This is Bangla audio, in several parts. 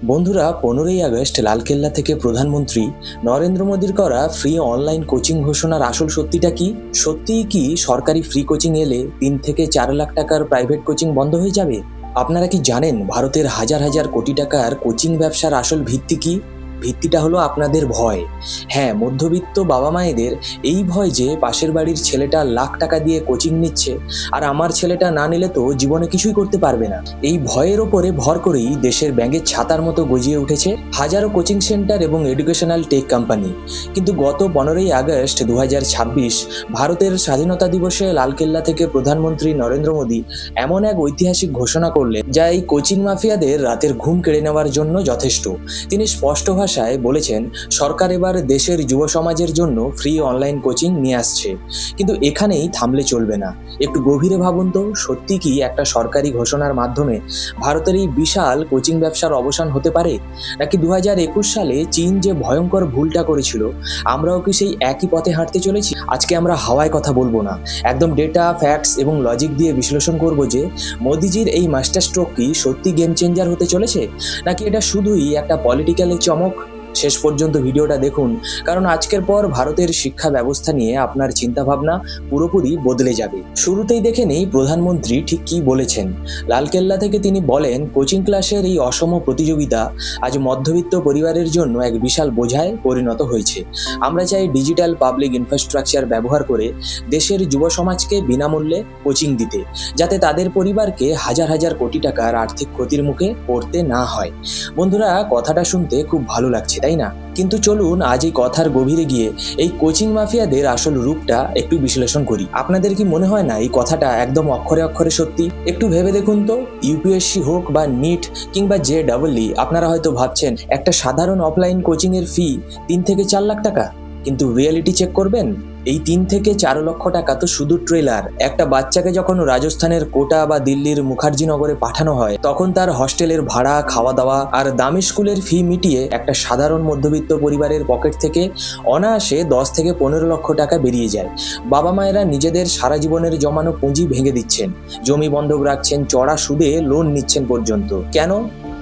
বন্ধুরা, 15ই আগস্ট লালকেল্লা থেকে প্রধানমন্ত্রী নরেন্দ্র মোদীর করা ফ্রি অনলাইন কোচিং ঘোষণার আসল সত্যিটা কি? সত্যিই কি সরকারি ফ্রি কোচিং এলে 3 থেকে 4 লাখ টাকার প্রাইভেট কোচিং বন্ধ হয়ে যাবে? আপনারা কি জানেন ভারতের হাজার হাজার কোটি টাকার কোচিং ব্যবসার আসল ভিত্তি কি? ভিত্তিটা হলো আপনাদের ভয়। হ্যাঁ, মধ্যবিত্ত বাবা মায়েদের এই ভয় যে পাশের বাড়ির ছেলেটা লাখ টাকা দিয়ে কোচিং নিচ্ছে আর আমার ছেলেটা না নিলে তো জীবনে কিছুই করতে পারবে না। এই ভয়ের ওপরে ভর করেই দেশের ব্যাঙের ছাতার মতো গজিয়ে উঠেছে হাজারো কোচিং সেন্টার এবং এডুকেশনাল টেক কোম্পানি। কিন্তু গত 15ই আগস্ট 2026 ভারতের স্বাধীনতা দিবসে লালকেল্লা থেকে প্রধানমন্ত্রী নরেন্দ্র মোদী এমন এক ঐতিহাসিক ঘোষণা করলেন যা এই কোচিং মাফিয়াদের রাতের ঘুম কেড়ে নেওয়ার জন্য যথেষ্ট। তিনি স্পষ্ট ভাষায় বলেছেন, সরকার এবার দেশের যুব সমাজের জন্য ফ্রি অনলাইন কোচিং নিয়ে আসছে। কিন্তু এখানেই থামলে চলবে না। একটু গভীরে ভাবুন তো, সত্যি কি একটা সরকারি ঘোষণার মাধ্যমে ভারতের এই বিশাল কোচিং ব্যবসার অবসান হতে পারে? নাকি 2021 সালে চীন যে ভয়ঙ্কর ভুলটা করেছিল, আমরাও কি সেই একই পথে হাঁটতে চলেছি? আজকে আমরা হাওয়ায় কথা বলবো না, একদম ডেটা, ফ্যাক্টস এবং লজিক দিয়ে বিশ্লেষণ করব যে মোদিজির এই মাস্টার স্ট্রোক কি সত্যি গেম চেঞ্জার হতে চলেছে, নাকি এটা শুধুই একটা পলিটিক্যালের চমক। শেষ পর্যন্ত ভিডিওটা দেখুন, কারণ আজকের পর ভারতের শিক্ষা ব্যবস্থা নিয়ে আপনার চিন্তাভাবনা পুরোপুরি বদলে যাবে। শুরুতেই দেখে নেই প্রধানমন্ত্রী ঠিক কী বলেছেন। লালকেল্লা থেকে তিনি বলেন, কোচিং ক্লাসের এই অসম প্রতিযোগিতা আজ মধ্যবিত্ত পরিবারের জন্য এক বিশাল বোঝায় পরিণত হয়েছে। আমরা চাই ডিজিটাল পাবলিক ইনফ্রাস্ট্রাকচার ব্যবহার করে দেশের যুব সমাজকে বিনামূল্যে কোচিং দিতে, যাতে তাদের পরিবারকে হাজার হাজার কোটি টাকার আর্থিক ক্ষতির মুখে পড়তে না হয়। বন্ধুরা, কথাটা শুনতে খুব ভালো লাগছে, তাই না? কিন্তু চলুন আজ এই কথার গভীরে গিয়ে এই কোচিং মাফিয়াদের আসল রূপটা একটু বিশ্লেষণ করি। আপনাদের কি মনে হয় না এই কথাটা একদম অক্ষরে অক্ষরে সত্যি? একটু ভেবে দেখুন তো, ইউপিএসসি হোক বা নিট কিংবা JEE, আপনারা হয়তো ভাবছেন একটা সাধারণ অফলাইন কোচিং এর ফি 3 থেকে 4 লাখ টাকা। কিন্তু রিয়েলিটি চেক করবেন, এই 3 থেকে 4 লক্ষ টাকা তো শুধু ট্রেলার। একটা বাচ্চাকে যখন রাজস্থানের কোটা বা দিল্লির মুখার্জিনগরে পাঠানো হয়, তখন তার হস্টেলের ভাড়া, খাওয়া দাওয়া আর দামি স্কুলের ফি মিটিয়ে একটা সাধারণ মধ্যবিত্ত পরিবারের পকেট থেকে অনায়াসে 10 থেকে 15 লক্ষ টাকা বেরিয়ে যায়। বাবা মায়েরা নিজেদের সারা জীবনের জমানো পুঁজি ভেঙে দিচ্ছেন, জমি বন্ধক রাখছেন, চড়া সুদে লোন নিচ্ছেন পর্যন্ত। কেন?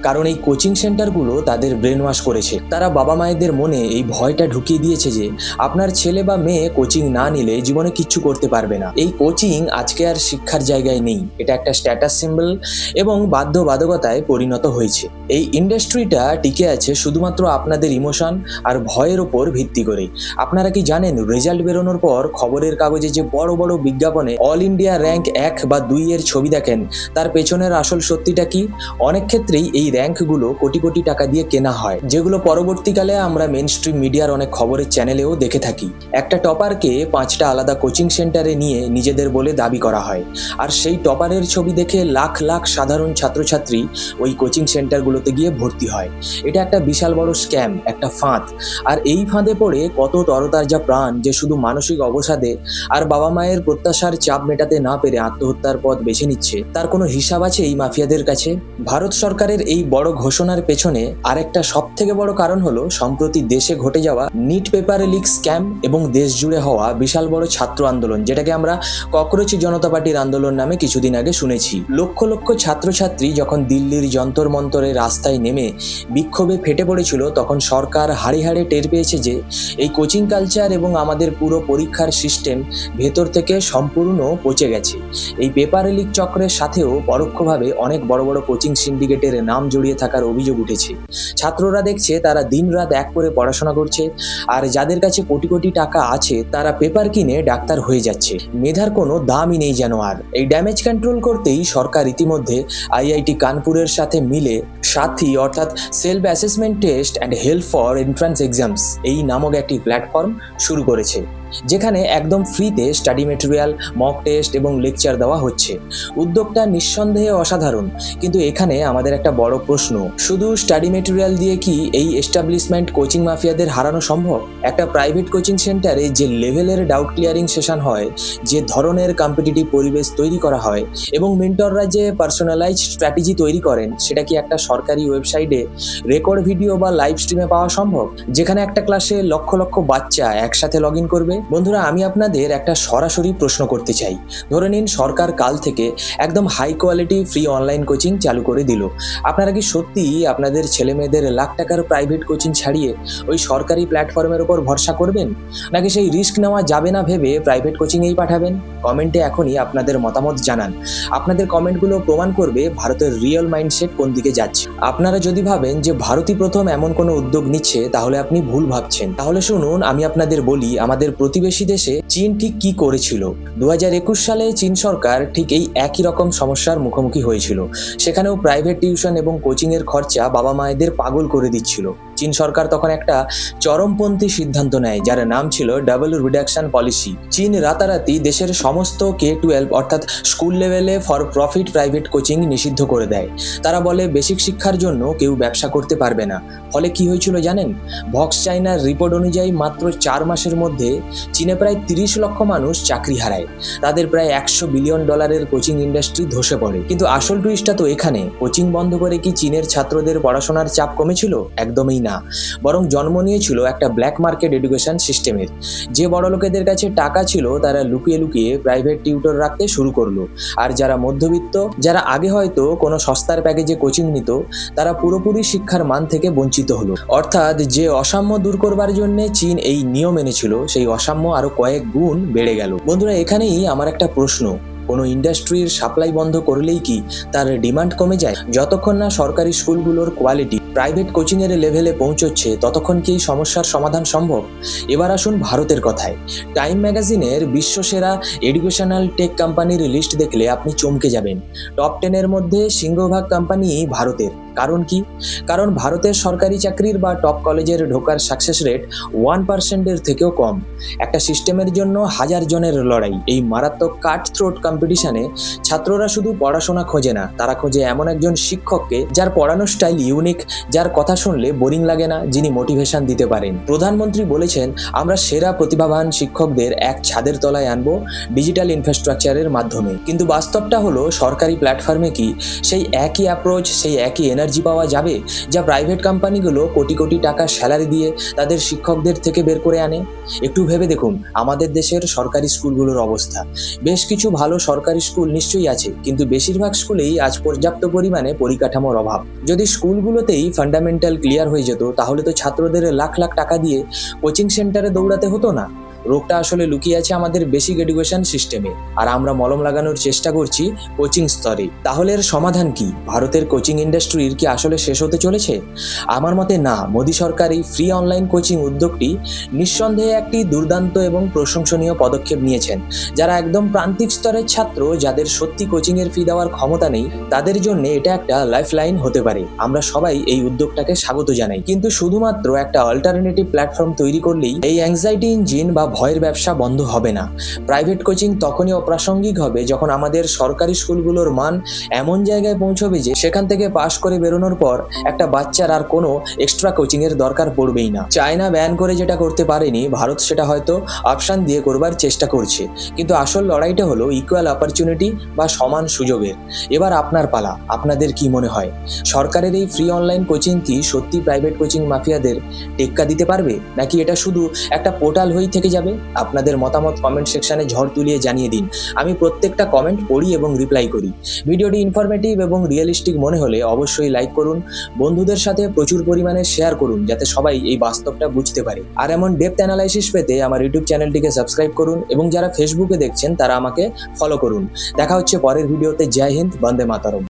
কারণ এই কোচিং সেন্টারগুলো তাদের ব্রেন ওয়াশ করেছে। তারা বাবা মায়েদের মনে এই ভয়টা ঢুকিয়ে দিয়েছে যে আপনার ছেলে বা মেয়ে কোচিং না নিলে জীবনে কিচ্ছু করতে পারবে না। এই কোচিং আজকে আর শিক্ষার জায়গায় নেই, এটা একটা স্ট্যাটাস সিম্বল এবং বাধ্যবাধকতায় পরিণত হয়েছে। এই ইন্ডাস্ট্রিটা টিকে আছে শুধুমাত্র আপনাদের ইমোশন আর ভয়ের ওপর ভিত্তি করে। আপনারা কি জানেন, রেজাল্ট বেরোনোর পর খবরের কাগজে যে বড় বড় বিজ্ঞাপনে অল ইন্ডিয়া র্যাঙ্ক 1 বা 2 এর ছবি দেখেন, তার পেছনের আসল সত্যিটা কি? অনেক ক্ষেত্রেই এই র্যাঙ্কগুলো কোটি কোটি টাকা দিয়ে কেনা হয়, যেগুলো পরবর্তীকালে আমরা মেন স্ট্রিম মিডিয়ার অনেক খবরের চ্যানেলেও দেখে থাকি। একটা টপারকে 5টা আলাদা কোচিং সেন্টারে নিয়ে নিজেদের বলে দাবি করা হয়, আর সেই টপারের ছবি দেখে লাখ লাখ সাধারণ ছাত্রছাত্রী ওই কোচিং সেন্টারগুলোতে গিয়ে ভর্তি হয়। এটা একটা বিশাল বড় স্ক্যাম, একটা ফাঁদ। আর এই ফাঁদে পড়ে কত তরতাজা প্রাণ যে শুধু মানসিক অবসাদে আর বাবা মায়ের প্রত্যাশার চাপ মেটাতে না পেরে আত্মহত্যার পথ বেছে নিচ্ছে, তার কোনো হিসাব আছে এই মাফিয়াদের কাছে? ভারত সরকারের এই বড় ঘোষণার পেছনে আরেকটা সব থেকে বড় কারণ হলো সম্প্রতি দেশে ঘটে যাওয়া নিট পেপার লিক স্ক্যাম এবং দেশ জুড়ে হওয়া বিশাল বড় ছাত্র আন্দোলন, যেটাকে আমরা ককরোচি জনতা পার্টির আন্দোলন নামে কিছুদিন আগে শুনেছি। লক্ষ লক্ষ ছাত্রছাত্রী যখন দিল্লির যন্তর মন্তরে রাস্তায় নেমে বিক্ষোভে ফেটে পড়েছিল, তখন সরকার হাড়ে হাড়ে টের পেয়েছে যে এই কোচিং কালচার এবং আমাদের পুরো পরীক্ষার সিস্টেম ভেতর থেকে সম্পূর্ণ পচে গেছে। এই পেপার লিক চক্রের সাথেও পরোক্ষভাবে অনেক বড় বড় কোচিং সিন্ডিকেটের নাম জড়িয়ে থাকার অভিযোগ উঠেছে। ছাত্ররা দেখছে তারা দিনরাত এক করে পড়াশোনা করছে, আর যাদের কাছে কোটি কোটি টাকা আছে তারা পেপার কিনে ডাক্তার হয়ে যাচ্ছে। মেধার কোনো দামই নেই যেন আর। এই ড্যামেজ কন্ট্রোল করতেই সরকার ইতিমধ্যে IIT কানপুরের সাথে মিলে সাথী অর্থাৎ self assessment test and help for entrance exams এই নামক একটি প্ল্যাটফর্ম শুরু করেছে, যেখানে একদম ফ্রিতে স্টাডি মেটেরিয়াল, মক টেস্ট এবং লেকচার দেওয়া হচ্ছে। উদ্যোগটা নিঃসন্দেহে অসাধারণ, কিন্তু এখানে আমাদের একটা বড় প্রশ্ন, শুধু স্টাডি মেটেরিয়াল দিয়ে কি এই এস্টাবলিশমেন্ট কোচিং মাফিয়াদের হারানো সম্ভব? একটা প্রাইভেট কোচিং সেন্টারে যে লেভেলের ডাউট ক্লিয়ারিং সেশন হয়, যে ধরনের কম্পিটিটিভ পরিবেশ তৈরি করা হয় এবং মেন্টররা যে পার্সোনালাইজড স্ট্র্যাটেজি তৈরি করেন, সেটা কি একটা সরকারি ওয়েবসাইটে রেকর্ড ভিডিও বা লাইভ স্ট্রিমে পাওয়া সম্ভব, যেখানে একটা ক্লাসে লক্ষ লক্ষ বাচ্চা একসাথে লগ ইন করবে? বন্ধুরা, আমি আপনাদের একটা সরাসরি প্রশ্ন করতে চাই। ধরে নিন সরকার কাল থেকে একদম high quality free online coaching চালু করে দিল। আপনারা কি সত্যিই আপনাদের ছেলেমেয়েদের লাখ টাকার প্রাইভেট কোচিং ছাড়িয়ে ওই সরকারি প্ল্যাটফর্মের উপর ভরসা করবেন, নাকি সেই রিস্ক নেওয়া যাবে না ভেবে প্রাইভেট কোচিংয়েই পাঠাবেন? কমেন্টে এখনই আপনাদের মতামত জানান। আপনাদের কমেন্টগুলো প্রমাণ করবে ভারতের রিয়েল মাইন্ডসেট কোন দিকে যাচ্ছে। আপনারা যদি ভাবেন যে ভারতই প্রথম এমন কোনো উদ্যোগ নিচ্ছে, তাহলে আপনি ভুল ভাবছেন। তাহলে শুনুন, আমি আপনাদের বলি আমাদের প্রতিবেশী দেশে চীন ঠিক কি করেছিল। 2021 সালে চীন সরকার ঠিক এই একই রকম সমস্যার মুখোমুখি হয়েছিল। সেখানেও প্রাইভেট টিউশন এবং কোচিংয়ের খরচা বাবা মায়েদের পাগল করে দিচ্ছিল। চীন সরকার তখন একটা চরমপন্থী সিদ্ধান্ত নেয়, যার নাম ছিল ডাবল রিডাকশন পলিসি। চীন রাতারাতি দেশের সমস্ত K-12 অর্থাৎ স্কুল লেভেলে ফর প্রফিট প্রাইভেট কোচিং নিষিদ্ধ করে দেয়। তারা বলে বেসিক শিক্ষার জন্য কেউ ব্যবসা করতে পারবে না। ফলে কি হয়েছিল জানেন? ভক্স চাইনার রিপোর্ট অনুযায়ী মাত্র 4 মাসের মধ্যে চীনে প্রায় 30 লক্ষ মানুষ চাকরি হারায়। তাদের প্রায় $100 বিলিয়ন কোচিং ইন্ডাস্ট্রি ধসে পড়ে। কিন্তু আসল টুইস্টটা তো এখানে। কোচিং বন্ধ করে কি চীনের ছাত্রদের পড়াশোনার চাপ কমেছিল? একদমই না, বরং জন্ম নিয়েছিল একটা ব্ল্যাক মার্কেট এডুকেশন সিস্টেমের। যে বড় লোকেদের কাছে টাকা ছিল তারা লুকিয়ে লুকিয়ে প্রাইভেট টিউটর রাখতে শুরু করলো, আর যারা মধ্যবিত্ত, যারা আগে হয়তো কোনো সস্তার প্যাকেজে কোচিং নিত, তারা পুরোপুরি শিক্ষার মান থেকে বঞ্চিত হলো। অর্থাৎ যে অসাম্য দূর করবার জন্য চীন এই নিয়ম এনেছিল, সেই অসাম্য আরো কয়েক গুণ বেড়ে গেল। বন্ধুরা, এখানেই আমার একটা প্রশ্ন। কোনো ইন্ডাস্ট্রির সাপ্লাই বন্ধ করলেই কি তার ডিমান্ড কমে যায়? যতক্ষণ না সরকারি স্কুলগুলোর কোয়ালিটি প্রাইভেট কোচিংয়ের লেভেলে পৌঁছচ্ছে, ততক্ষণ কি এই সমস্যার সমাধান সম্ভব? এবার আসুন ভারতের কথায়। টাইম ম্যাগাজিনের বিশ্বসেরা এডুকেশনাল টেক কোম্পানির লিস্ট দেখলে আপনি চমকে যাবেন। টপ 10-এর মধ্যে সিংহভাগ কোম্পানি ভারতের। কারণ কি? কারণ ভারতের সরকারি চাকরির বা টপ কলেজের ঢোকার সাকসেস রেট 1%-এর থেকেও কম। একটা সিস্টেমের জন্য 1000 জনের লড়াই। এই মারাত্মক কাট থ্রোট কম্পিটিশনে ছাত্ররা শুধু পড়াশোনা খোঁজে না, তারা খোঁজে এমন একজন শিক্ষককে যার পড়ানোর স্টাইল ইউনিক, যার কথা শুনলে বোরিং লাগে না, যিনি মোটিভেশন দিতে পারেন। প্রধানমন্ত্রী বলেছেন, আমরা সেরা প্রতিভাবান শিক্ষকদের এক ছাদের তলায় আনবো ডিজিটাল ইনফ্রাস্ট্রাকচারের মাধ্যমে। কিন্তু বাস্তবটা হলো, সরকারি প্ল্যাটফর্মে কি সেই একই অ্যাপ্রোচ, সেই একই এনার্জি পাওয়া যাবে যা প্রাইভেট কোম্পানিগুলো কোটি কোটি টাকা স্যালারি দিয়ে তাদের শিক্ষকদের থেকে বের করে আনে? একটু ভেবে দেখুন আমাদের দেশের সরকারি স্কুলগুলোর অবস্থা। বেশ কিছু ভালো সরকারি স্কুল নিশ্চয়ই আছে, কিন্তু বেশিরভাগ স্কুলেই আজ পর্যাপ্ত পরিমাণে পরিকাঠামোর অভাব। যদি স্কুলগুলোতেই ফান্ডামেন্টাল ক্লিয়ার হয়ে যেত, তাহলে তো ছাত্রদের লাখ লাখ টাকা দিয়ে কোচিং সেন্টারে দৌড়াতে হতো না। রোগটা আসলে লুকিয়ে আছে আমাদের বেসিক এডুকেশন সিস্টেমে, আর আমরা মলম লাগানোর চেষ্টা করছি কোচিং স্তরে। তাহলে এর সমাধান কি? ভারতের কোচিং ইন্ডাস্ট্রির কি আসলে শেষ হতে চলেছে? আমার মতে না। মোদী সরকার এই ফ্রি অনলাইন কোচিং উদ্যোগটি নিঃসন্দেহে একটি দুর্দান্ত এবং প্রশংসনীয় পদক্ষেপ নিয়েছেন। যারা একদম প্রান্তিক স্তরের ছাত্র, যাদের সত্যি কোচিংয়ের ফি দেওয়ার ক্ষমতা নেই, তাদের জন্য এটা একটা লাইফ লাইন হতে পারে। আমরা সবাই এই উদ্যোগটাকে স্বাগত জানাই। কিন্তু শুধুমাত্র একটা অল্টারনেটিভ প্ল্যাটফর্ম তৈরি করলেই এই অ্যাংজাইটি ইঞ্জিন বা ভয়ের ব্যবসা বন্ধ হবে না। প্রাইভেট কোচিং তখনই অপ্রাসঙ্গিক হবে যখন আমাদের সরকারি স্কুলগুলোর মান এমন জায়গায় পৌঁছবে যে সেখান থেকে পাশ করে বেরোনোর পর একটা বাচ্চার আর কোনো এক্সট্রা কোচিং এর দরকার পড়বেই না। চায়না ব্যান করে যেটা করতে পারেনি, ভারত সেটা হয়তো অপশন দিয়ে করবার চেষ্টা করছে। কিন্তু আসল লড়াইটা হলো ইকুয়াল অপরচুনিটি বা সমান সুযোগের। এবার আপনার পালা। আপনাদের কি মনে হয়, সরকারের এই ফ্রি অনলাইন কোচিং কি সত্যি প্রাইভেট কোচিং মাফিয়াদের টেক্কা দিতে পারবে, নাকি এটা শুধু একটা পোর্টাল হয়েই থেকে যাবে? আপনাদের মতামত কমেন্ট সেকশনে ঝড় তুলিয়ে জানিয়ে দিন। আমি প্রত্যেকটা কমেন্ট পড়ি এবং রিপ্লাই করি। ভিডিওটি ইনফরমেটিভ এবং রিয়েলিস্টিক মনে হলে অবশ্যই লাইক করুন, বন্ধুদের সাথে প্রচুর পরিমাণে শেয়ার করুন, যাতে সবাই এই বাস্তবটা বুঝতে পারে। আর এমন ডেপথ অ্যানালাইসিস পেতে আমার ইউটিউব চ্যানেলটিকে সাবস্ক্রাইব করুন, এবং যারা ফেসবুকে দেখছেন তারা আমাকে ফলো করুন। দেখা হচ্ছে পরের ভিডিওতে। জয় হিন্দ, বন্দে মাতরম।